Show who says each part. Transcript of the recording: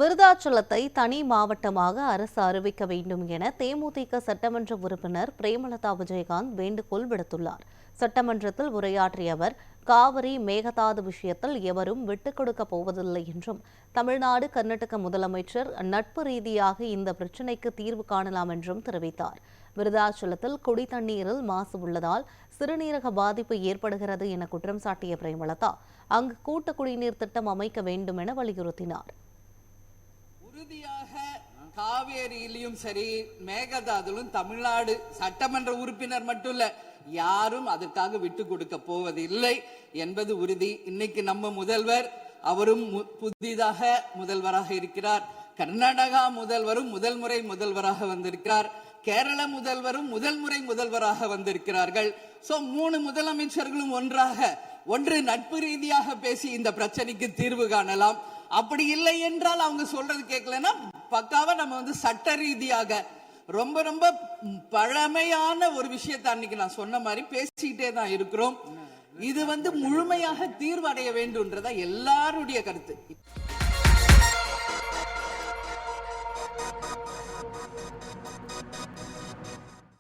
Speaker 1: விருதாச்சலத்தை தனி மாவட்டமாக அரசு அறிவிக்க வேண்டும் என தேமுதிக சட்டமன்ற உறுப்பினர் பிரேமலதா விஜயகாந்த் வேண்டுகோள் விடுத்துள்ளார். சட்டமன்றத்தில் உரையாற்றிய அவர், காவிரி மேகதாது விஷயத்தில் எவரும் விட்டுக் கொடுக்கப் போவதில்லை என்றும், தமிழ்நாடு கர்நாடக முதலமைச்சர் நட்பு ரீதியாக இந்த பிரச்சினைக்கு தீர்வு காணலாம் என்றும் தெரிவித்தார். விருதாச்சலத்தில் குடி தண்ணீரில் மாசு உள்ளதால் சிறுநீரக பாதிப்பு ஏற்படுகிறது என குற்றம் சாட்டிய பிரேமலதா, அங்கு கூட்டு குடிநீர் திட்டம் அமைக்க வேண்டும் என வலியுறுத்தினார்.
Speaker 2: உறுதியாக காவேரியிலும் சரி மேகதாதுலும் தமிழ்நாடு சட்டமன்ற உறுப்பினர் மட்டும் இல்ல, யாரும் அதற்காக விட்டு கொடுக்க போவதில்லை என்பது உறுதி. இன்னைக்கு நம்ம முதல்வர் அவரும் புதிதாக முதல்வராக இருக்கிறார். கர்நாடகா முதல்வரும் முதல் முறை முதல்வராக வந்திருக்கிறார். கேரள முதல்வரும் முதல் முறை முதல்வராக வந்திருக்கிறார்கள். சோ 3 முதலமைச்சர்களும் ஒன்று நட்பு ரீதியாக பேசி இந்த பிரச்சனைக்கு தீர்வு காணலாம். அப்படி இல்லை என்றால் அவங்க சொல்றது கேட்கலன்னா பக்காவா நம்ம சட்ட ரீதியாக ரொம்ப பழமையான ஒரு விஷயத்தை அன்னைக்கு நான் சொன்ன மாதிரி பேசிக்கிட்டே தான் இருக்கிறோம். இது முழுமையாக தீர்வு அடைய வேண்டும்ன்றதா எல்லாருடைய கருத்து.